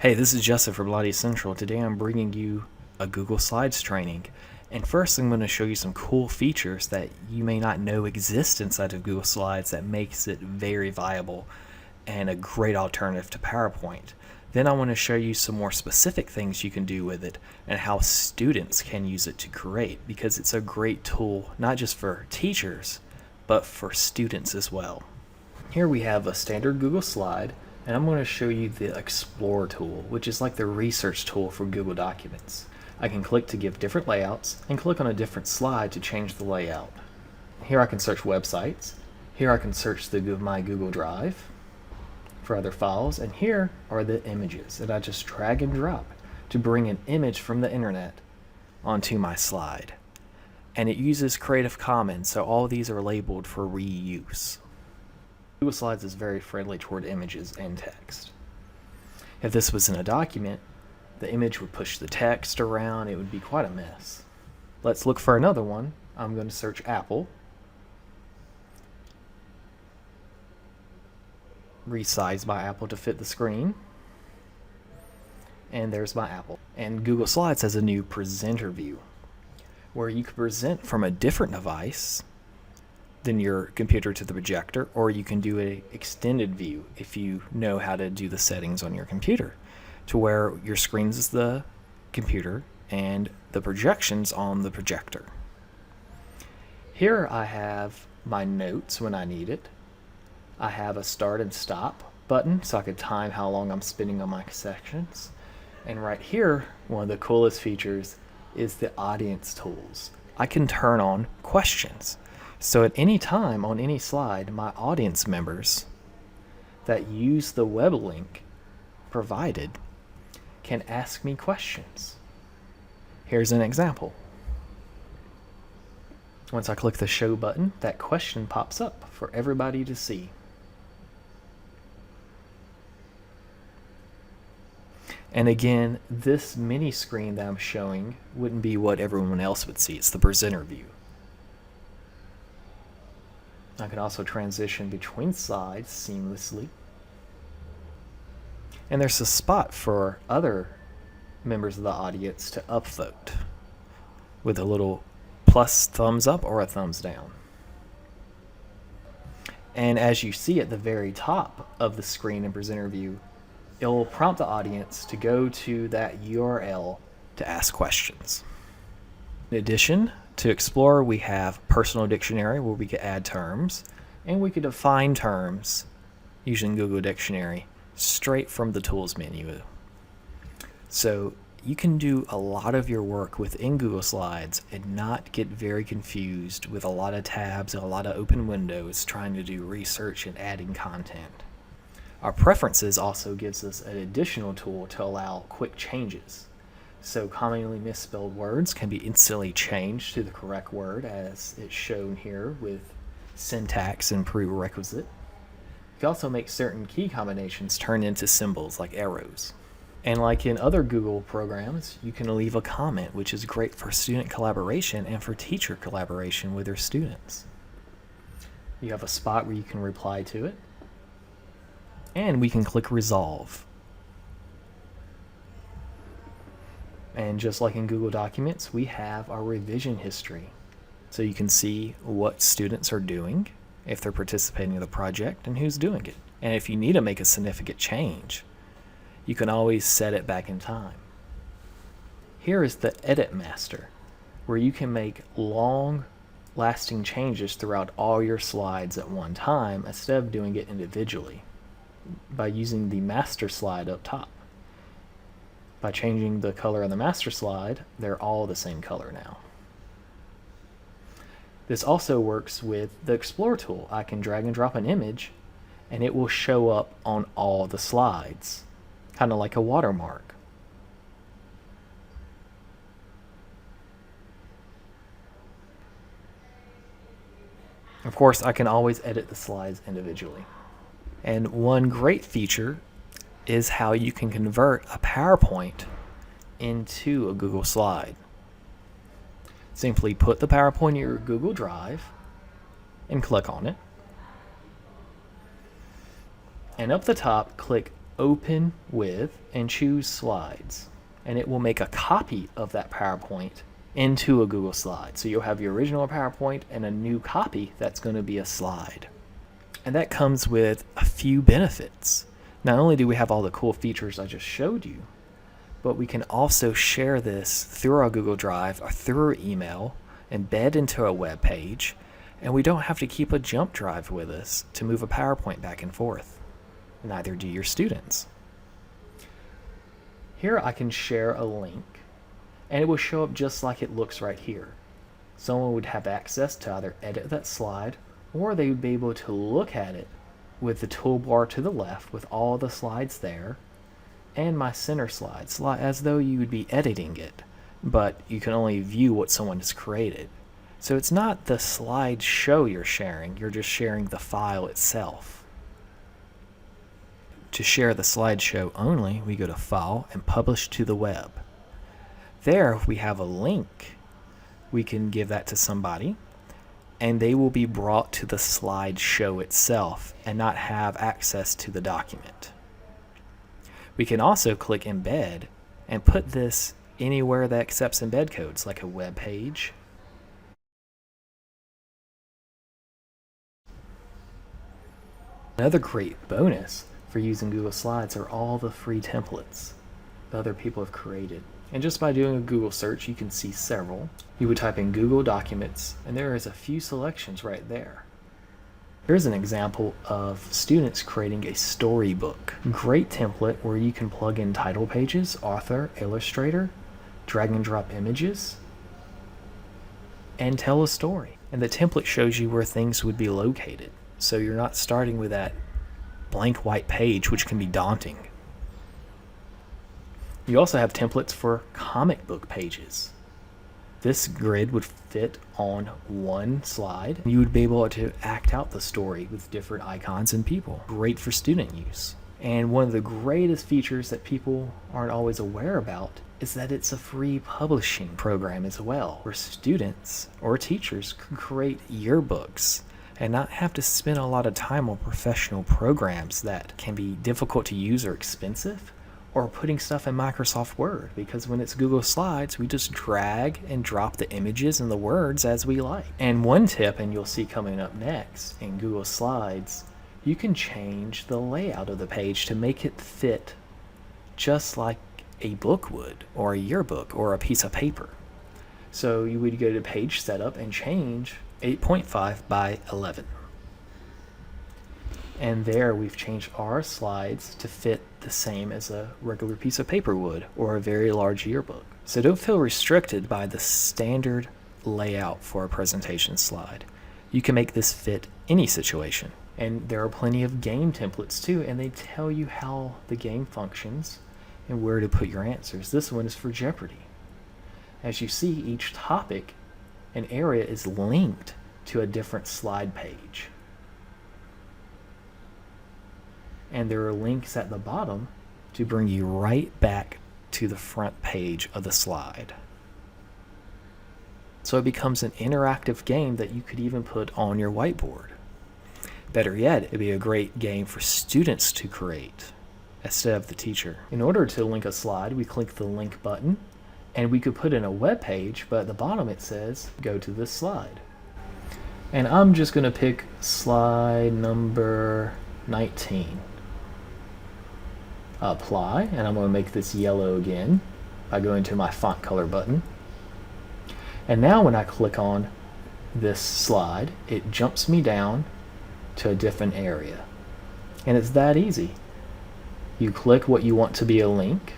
Hey, this is Justin from Bloody Central. Today I'm bringing you a Google Slides training. And first I'm going to show you some cool features that you may not know exist inside of Google Slides that makes it very viable and a great alternative to PowerPoint. Then I want to show you some more specific things you can do with it and how students can use it to create, because it's a great tool not just for teachers but for students as well. Here we have a standard Google slide, and I'm going to show you the Explore tool, which is like the research tool for Google Documents. I can click to give different layouts and click on a different slide to change the layout. Here I can search websites. Here I can search my Google Drive for other files, and here are the images that I just drag and drop to bring an image from the internet onto my slide. And it uses Creative Commons, so all these are labeled for reuse. Google Slides is very friendly toward images and text. If this was in a document, the image would push the text around. It would be quite a mess. Let's look for another one. I'm going to search Apple. Resize my Apple to fit the screen. And there's my Apple. And Google Slides has a new presenter view where you can present from a different device than your computer to the projector, or you can do an extended view if you know how to do the settings on your computer, to where your screen is the computer and the projection's on the projector. Here I have my notes when I need it. I have a start and stop button so I can time how long I'm spending on my sections. And right here, one of the coolest features is the audience tools. I can turn on questions. So at any time on any slide, my audience members that use the web link provided can ask me questions. Here's an example. Once I click the show button, that question pops up for everybody to see. And again, this mini screen that I'm showing wouldn't be what everyone else would see. It's the presenter view. I can also transition between slides seamlessly. And there's a spot for other members of the audience to upvote with a little plus thumbs up or a thumbs down. And as you see at the very top of the screen in presenter view, it will prompt the audience to go to that URL to ask questions. In addition to Explore, we have Personal Dictionary, where we can add terms, and we can define terms using Google Dictionary straight from the Tools menu. So you can do a lot of your work within Google Slides and not get very confused with a lot of tabs and a lot of open windows trying to do research and adding content. Our preferences also gives us an additional tool to allow quick changes. So commonly misspelled words can be instantly changed to the correct word, as it's shown here with syntax and prerequisite. You can also make certain key combinations turn into symbols like arrows. And like in other Google programs, you can leave a comment, which is great for student collaboration and for teacher collaboration with their students. You have a spot where you can reply to it. And we can click Resolve. And just like in Google Documents, we have our revision history. So you can see what students are doing, if they're participating in the project, and who's doing it. And if you need to make a significant change, you can always set it back in time. Here is the Edit Master, where you can make long-lasting changes throughout all your slides at one time instead of doing it individually by using the master slide up top. By changing the color on the master slide, they're all the same color now. This also works with the Explore tool. I can drag and drop an image and it will show up on all the slides, kind of like a watermark. Of course, I can always edit the slides individually. And one great feature is how you can convert a PowerPoint into a Google slide. Simply put the PowerPoint in your Google Drive and click on it. And up the top, click open with and choose slides, and it will make a copy of that PowerPoint into a Google slide. So you'll have your original PowerPoint and a new copy that's going to be a slide. And that comes with a few benefits. Not only do we have all the cool features I just showed you, but we can also share this through our Google Drive or through our email, embed into a web page, and we don't have to keep a jump drive with us to move a PowerPoint back and forth. Neither do your students. Here I can share a link, and it will show up just like it looks right here. Someone would have access to either edit that slide, or they would be able to look at it with the toolbar to the left with all the slides there, and my center slides, as though you would be editing it, but you can only view what someone has created. So it's not the slideshow you're sharing, you're just sharing the file itself. To share the slideshow only, we go to File and Publish to the Web. There, if we have a link, we can give that to somebody, and they will be brought to the slideshow itself and not have access to the document. We can also click Embed and put this anywhere that accepts embed codes, like a web page. Another great bonus for using Google Slides are all the free templates that other people have created. And just by doing a Google search, you can see several. You would type in Google Documents, and there is a few selections right there. Here's an example of students creating a storybook. Great template where you can plug in title pages, author, illustrator, drag and drop images, and tell a story. And the template shows you where things would be located. So you're not starting with that blank white page, which can be daunting. You also have templates for comic book pages. This grid would fit on one slide. You would be able to act out the story with different icons and people. Great for student use. And one of the greatest features that people aren't always aware about is that it's a free publishing program as well, where students or teachers can create yearbooks and not have to spend a lot of time on professional programs that can be difficult to use or expensive, or putting stuff in Microsoft Word, because when it's Google Slides, we just drag and drop the images and the words as we like. And one tip, and you'll see coming up next, in Google Slides, you can change the layout of the page to make it fit just like a book would, or a yearbook, or a piece of paper. So you would go to Page Setup and change 8.5 by 11. And there we've changed our slides to fit the same as a regular piece of paper would, or a very large yearbook. So don't feel restricted by the standard layout for a presentation slide. You can make this fit any situation. And there are plenty of game templates too, and they tell you how the game functions and where to put your answers. This one is for Jeopardy! As you see, each topic and area is linked to a different slide page. And there are links at the bottom to bring you right back to the front page of the slide. So it becomes an interactive game that you could even put on your whiteboard. Better yet, it'd be a great game for students to create instead of the teacher. In order to link a slide, we click the link button, and we could put in a web page, but at the bottom it says, go to this slide. And I'm just gonna pick slide number 19. Apply, and I'm going to make this yellow again by going to my font color button. And now when I click on this slide, it jumps me down to a different area. And it's that easy. You click what you want to be a link,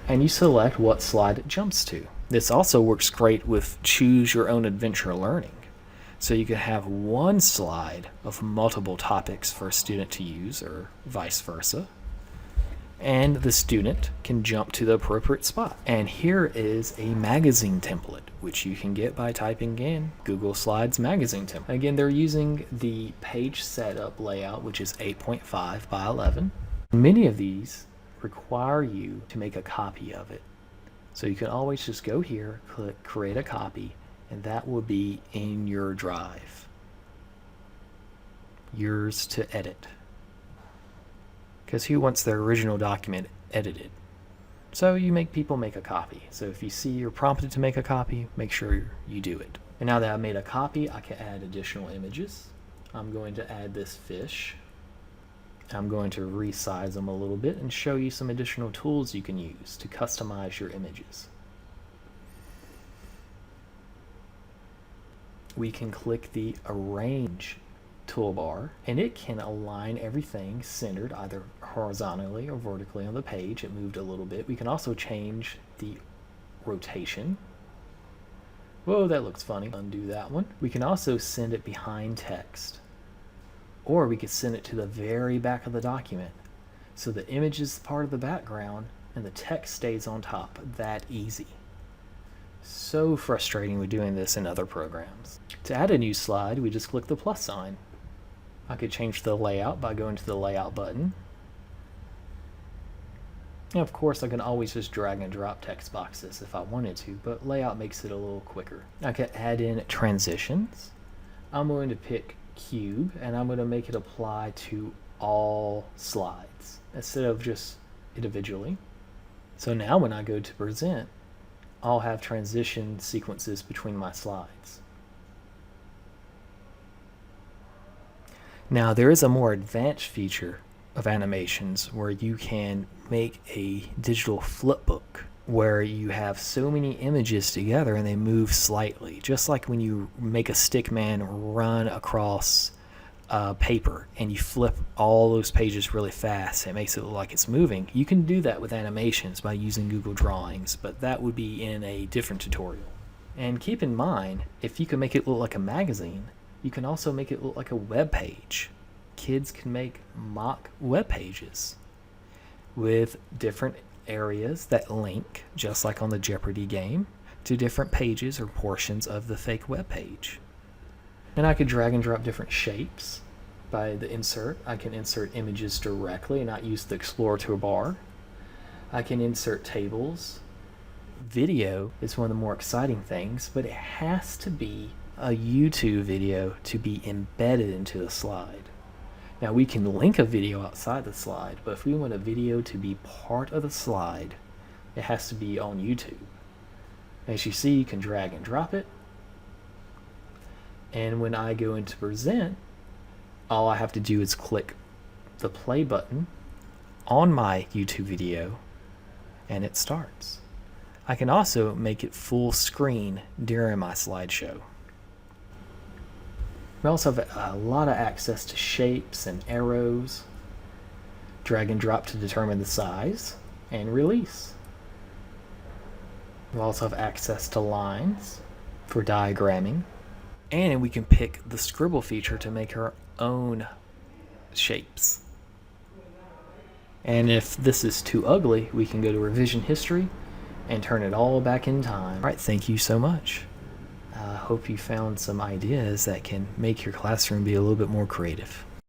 and you select what slide it jumps to. This also works great with Choose Your Own Adventure Learning. So you can have one slide of multiple topics for a student to use, or vice versa. And the student can jump to the appropriate spot. And here is a magazine template, which you can get by typing in Google Slides magazine template. Again, they're using the page setup layout, which is 8.5 by 11. Many of these require you to make a copy of it. So you can always just go here, click create a copy, and that will be in your drive. Yours to edit. because who wants their original document edited? So you make people make a copy. So if you see you're prompted to make a copy, make sure you do it. And now that I've made a copy, I can add additional images. I'm going to add this fish. I'm going to resize them a little bit and show you some additional tools you can use to customize your images. We can click the Arrange toolbar, and it can align everything centered either horizontally or vertically on the page. It moved a little bit. We can also change the rotation. Whoa, that looks funny. Undo that one. We can also send it behind text, or we could send it to the very back of the document, so the image is part of the background and the text stays on top. That easy. So frustrating with doing this in other programs. To add a new slide, we just click the plus sign. I could change the layout by going to the layout button. And of course, I can always just drag and drop text boxes if I wanted to, but layout makes it a little quicker. I can add in transitions. I'm going to pick cube, and I'm going to make it apply to all slides instead of just individually. So now when I go to present, I'll have transition sequences between my slides. Now there is a more advanced feature of animations where you can make a digital flipbook where you have so many images together and they move slightly, just like when you make a stick man run across paper and you flip all those pages really fast. It makes it look like it's moving. You can do that with animations by using Google Drawings, but that would be in a different tutorial. And keep in mind, if you can make it look like a magazine, you can also make it look like a web page. Kids can make mock web pages with different areas that link, just like on the Jeopardy game, to different pages or portions of the fake web page. And I could drag and drop different shapes by the insert. I can insert images directly and not use the Explorer toolbar. I can insert tables. Video is one of the more exciting things, but it has to be a YouTube video to be embedded into the slide. Now we can link a video outside the slide, but if we want a video to be part of the slide, it has to be on YouTube. As you see, you can drag and drop it. And when I go into present, all I have to do is click the play button on my YouTube video and it starts. I can also make it full screen during my slideshow. We also have a lot of access to shapes and arrows. Drag and drop to determine the size and release. We also have access to lines for diagramming. And we can pick the scribble feature to make our own shapes. And if this is too ugly, we can go to revision history and turn it all back in time. All right, thank you so much. I hope you found some ideas that can make your classroom be a little bit more creative.